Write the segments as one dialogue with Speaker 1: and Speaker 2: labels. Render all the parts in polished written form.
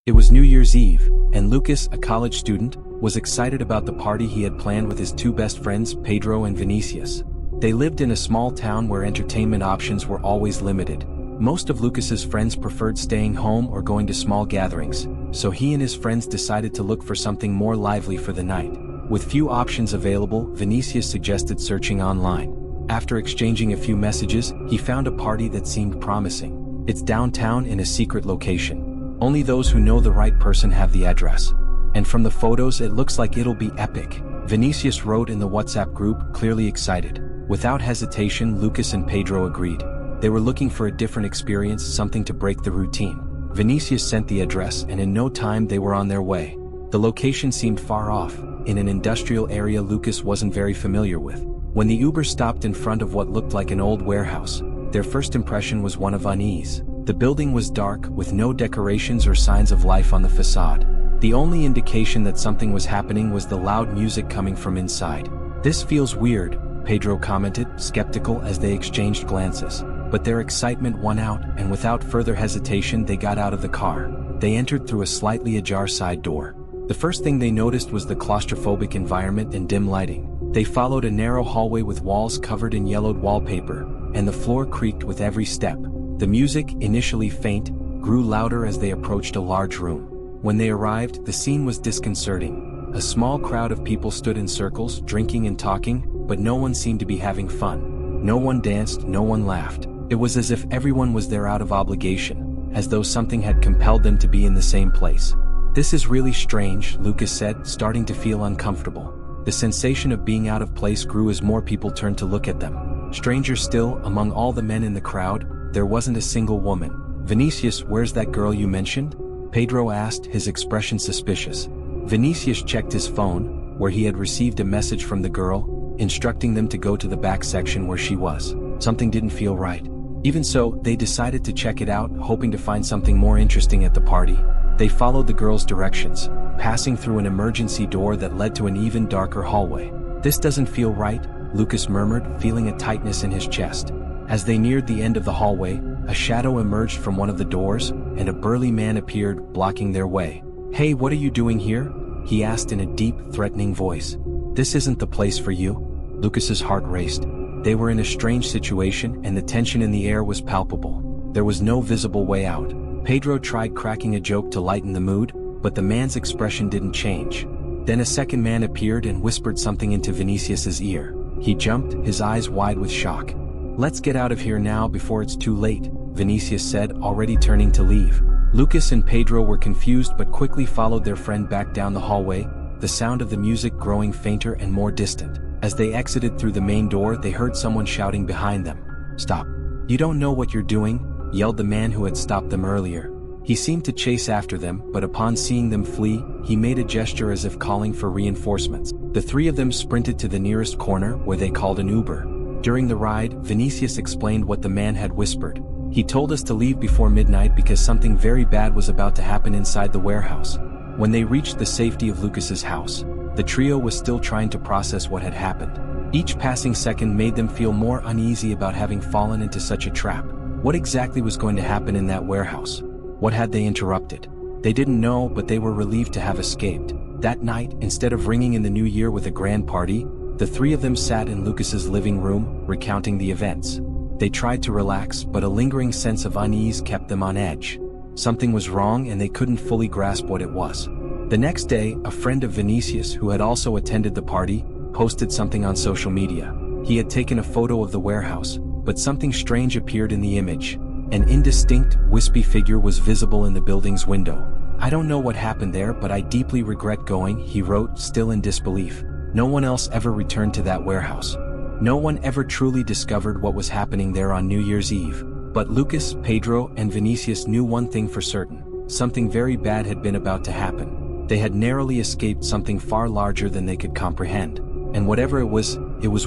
Speaker 1: It was New Year's Eve, and Lucas, a college student, was excited about the party he had planned with his two best friends, Pedro and Vinícius. They lived in a small town where entertainment options were always limited. Most of Lucas's friends preferred staying home or going to small gatherings, so he and his friends decided to look for something more lively for the night. With few options available, Vinícius suggested searching online. After exchanging a few messages, he found a party that seemed promising. It's downtown in a secret location. Only those who know the right person have the address. And from the photos it looks like it'll be epic. Vinícius wrote in the WhatsApp group, clearly excited. Without hesitation, Lucas and Pedro agreed. They were looking for a different experience, something to break the routine. Vinícius sent the address, and in no time they were on their way. The location seemed far off, in an industrial area Lucas wasn't very familiar with. When the Uber stopped in front of what looked like an old warehouse, their first impression was one of unease. The building was dark, with no decorations or signs of life on the facade. The only indication that something was happening was the loud music coming from inside. "This feels weird," Pedro commented, skeptical as they exchanged glances. But their excitement won out, and without further hesitation they got out of the car. They entered through a slightly ajar side door. The first thing they noticed was the claustrophobic environment and dim lighting. They followed a narrow hallway with walls covered in yellowed wallpaper, and the floor creaked with every step. The music, initially faint, grew louder as they approached a large room. When they arrived, the scene was disconcerting. A small crowd of people stood in circles, drinking and talking, but no one seemed to be having fun. No one danced, no one laughed. It was as if everyone was there out of obligation, as though something had compelled them to be in the same place. "This is really strange," Lucas said, starting to feel uncomfortable. The sensation of being out of place grew as more people turned to look at them. Stranger still, among all the men in the crowd, there wasn't a single woman. "Vinícius, where's that girl you mentioned?" Pedro asked, his expression suspicious. Vinícius checked his phone, where he had received a message from the girl, instructing them to go to the back section where she was. Something didn't feel right. Even so, they decided to check it out, hoping to find something more interesting at the party. They followed the girl's directions, passing through an emergency door that led to an even darker hallway. "This doesn't feel right," Lucas murmured, feeling a tightness in his chest. As they neared the end of the hallway, a shadow emerged from one of the doors, and a burly man appeared, blocking their way. "Hey, what are you doing here?" he asked in a deep, threatening voice. "This isn't the place for you." Lucas's heart raced. They were in a strange situation, and the tension in the air was palpable. There was no visible way out. Pedro tried cracking a joke to lighten the mood, but the man's expression didn't change. Then a second man appeared and whispered something into Vinícius's ear. He jumped, his eyes wide with shock. "Let's get out of here now before it's too late," Vinícius said, already turning to leave. Lucas and Pedro were confused but quickly followed their friend back down the hallway, the sound of the music growing fainter and more distant. As they exited through the main door, they heard someone shouting behind them. "Stop. You don't know what you're doing," yelled the man who had stopped them earlier. He seemed to chase after them, but upon seeing them flee, he made a gesture as if calling for reinforcements. The three of them sprinted to the nearest corner, where they called an Uber. During the ride, Vinícius explained what the man had whispered. "He told us to leave before midnight because something very bad was about to happen inside the warehouse." When they reached the safety of Lucas's house, the trio was still trying to process what had happened. Each passing second made them feel more uneasy about having fallen into such a trap. What exactly was going to happen in that warehouse? What had they interrupted? They didn't know, but they were relieved to have escaped. That night, instead of ringing in the new year with a grand party, the three of them sat in Lucas's living room, recounting the events. They tried to relax, but a lingering sense of unease kept them on edge. Something was wrong and they couldn't fully grasp what it was. The next day, a friend of Vinícius, who had also attended the party, posted something on social media. He had taken a photo of the warehouse, but something strange appeared in the image. An indistinct, wispy figure was visible in the building's window. "I don't know what happened there, but I deeply regret going," he wrote, still in disbelief. No one else ever returned to that warehouse. No one ever truly discovered what was happening there on New Year's Eve. But Lucas, Pedro, and Vinícius knew one thing for certain. Something very bad had been about to happen. They had narrowly escaped something far larger than they could comprehend. And whatever it was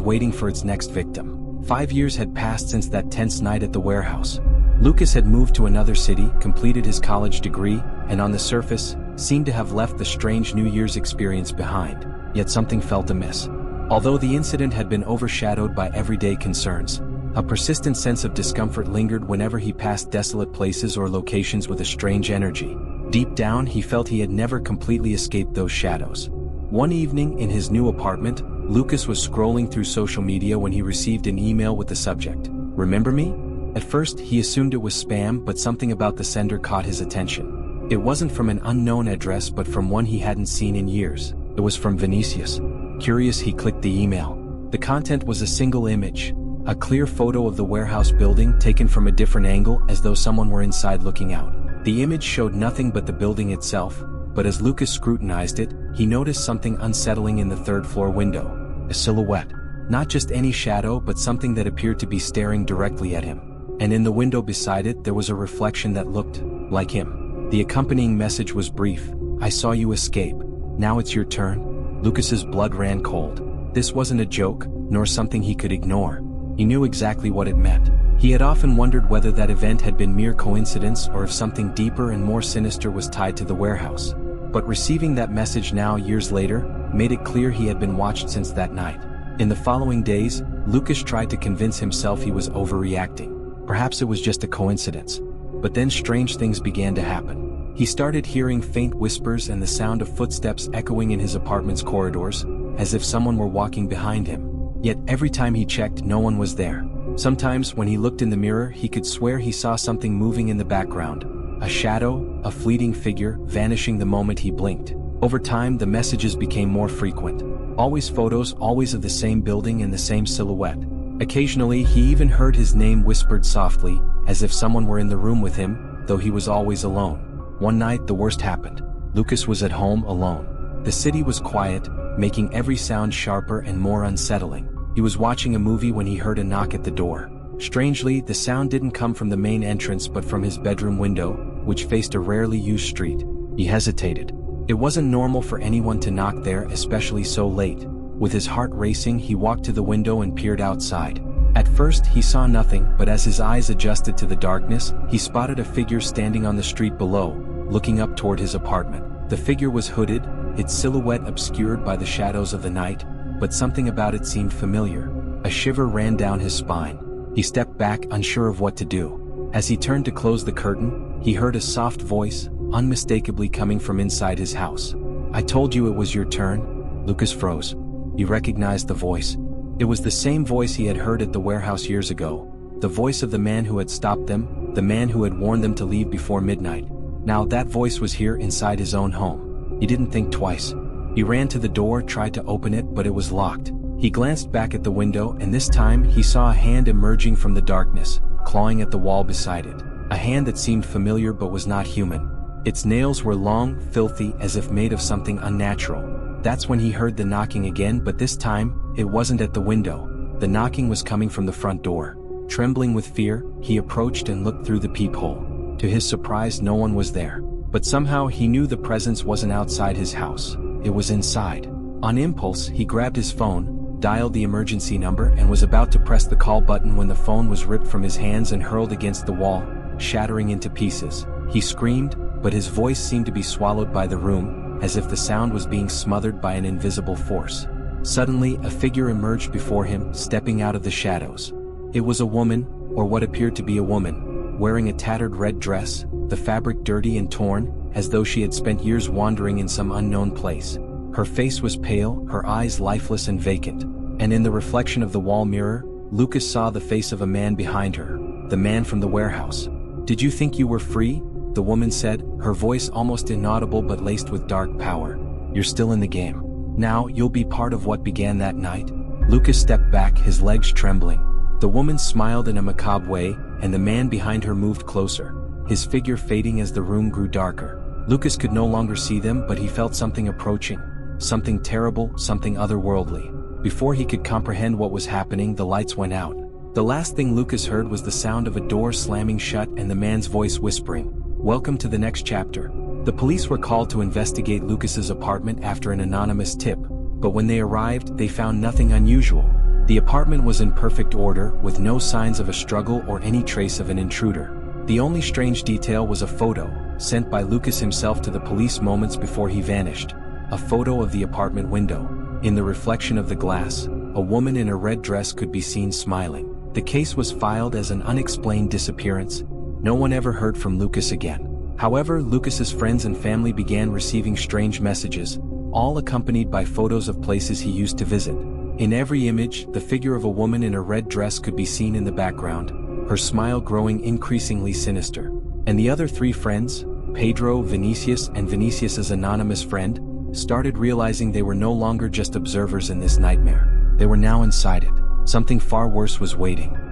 Speaker 1: waiting for its next victim. 5 years had passed since that tense night at the warehouse. Lucas had moved to another city, completed his college degree, and on the surface, seemed to have left the strange New Year's experience behind. Yet something felt amiss. Although the incident had been overshadowed by everyday concerns, a persistent sense of discomfort lingered whenever he passed desolate places or locations with a strange energy. Deep down, he felt he had never completely escaped those shadows. One evening, in his new apartment, Lucas was scrolling through social media when he received an email with the subject, "Remember me?" At first, he assumed it was spam, but something about the sender caught his attention. It wasn't from an unknown address but from one he hadn't seen in years. It was from Vinícius. Curious, he clicked the email. The content was a single image, a clear photo of the warehouse building taken from a different angle as though someone were inside looking out. The image showed nothing but the building itself, but as Lucas scrutinized it, he noticed something unsettling in the third-floor window. A silhouette. Not just any shadow but something that appeared to be staring directly at him. And in the window beside it there was a reflection that looked like him. The accompanying message was brief. "I saw you escape. Now it's your turn." Lucas's blood ran cold. This wasn't a joke, nor something he could ignore. He knew exactly what it meant. He had often wondered whether that event had been mere coincidence or if something deeper and more sinister was tied to the warehouse. But receiving that message now, years later, made it clear he had been watched since that night. In the following days, Lucas tried to convince himself he was overreacting. Perhaps it was just a coincidence. But then strange things began to happen. He started hearing faint whispers and the sound of footsteps echoing in his apartment's corridors, as if someone were walking behind him. Yet every time he checked, no one was there. Sometimes, when he looked in the mirror, he could swear he saw something moving in the background. A shadow, a fleeting figure, vanishing the moment he blinked. Over time, the messages became more frequent. Always photos, always of the same building and the same silhouette. Occasionally, he even heard his name whispered softly, as if someone were in the room with him, though he was always alone. One night, the worst happened. Lucas was at home alone. The city was quiet, making every sound sharper and more unsettling. He was watching a movie when he heard a knock at the door. Strangely, the sound didn't come from the main entrance but from his bedroom window, which faced a rarely used street. He hesitated. It wasn't normal for anyone to knock there, especially so late. With his heart racing, he walked to the window and peered outside. At first, he saw nothing, but as his eyes adjusted to the darkness, he spotted a figure standing on the street below, looking up toward his apartment. The figure was hooded, its silhouette obscured by the shadows of the night, but something about it seemed familiar. A shiver ran down his spine. He stepped back, unsure of what to do. As he turned to close the curtain, he heard a soft voice, unmistakably coming from inside his house. "I told you it was your turn." Lucas froze. He recognized the voice. It was the same voice he had heard at the warehouse years ago. The voice of the man who had stopped them, the man who had warned them to leave before midnight. Now that voice was here inside his own home. He didn't think twice. He ran to the door, tried to open it, but it was locked. He glanced back at the window, and this time he saw a hand emerging from the darkness, clawing at the wall beside it. A hand that seemed familiar but was not human. Its nails were long, filthy, as if made of something unnatural. That's when he heard the knocking again, but this time, it wasn't at the window. The knocking was coming from the front door. Trembling with fear, he approached and looked through the peephole. To his surprise, no one was there. But somehow he knew the presence wasn't outside his house. It was inside. On impulse, he grabbed his phone, dialed the emergency number, and was about to press the call button when the phone was ripped from his hands and hurled against the wall, shattering into pieces. He screamed, but his voice seemed to be swallowed by the room, as if the sound was being smothered by an invisible force. Suddenly, a figure emerged before him, stepping out of the shadows. It was a woman, or what appeared to be a woman, wearing a tattered red dress, the fabric dirty and torn, as though she had spent years wandering in some unknown place. Her face was pale, her eyes lifeless and vacant. And in the reflection of the wall mirror, Lucas saw the face of a man behind her, the man from the warehouse. "Did you think you were free?" the woman said, her voice almost inaudible but laced with dark power. "You're still in the game. Now, you'll be part of what began that night." Lucas stepped back, his legs trembling. The woman smiled in a macabre way, and the man behind her moved closer, his figure fading as the room grew darker. Lucas could no longer see them, but he felt something approaching. Something terrible, something otherworldly. Before he could comprehend what was happening, the lights went out. The last thing Lucas heard was the sound of a door slamming shut and the man's voice whispering, "Welcome to the next chapter." The police were called to investigate Lucas's apartment after an anonymous tip, but when they arrived, they found nothing unusual. The apartment was in perfect order, with no signs of a struggle or any trace of an intruder. The only strange detail was a photo, sent by Lucas himself to the police moments before he vanished. A photo of the apartment window. In the reflection of the glass, a woman in a red dress could be seen smiling. The case was filed as an unexplained disappearance. No one ever heard from Lucas again. However, Lucas's friends and family began receiving strange messages, all accompanied by photos of places he used to visit. In every image, the figure of a woman in a red dress could be seen in the background, her smile growing increasingly sinister. And the other three friends, Pedro, Vinícius, and Vinícius's anonymous friend, started realizing they were no longer just observers in this nightmare. They were now inside it. Something far worse was waiting.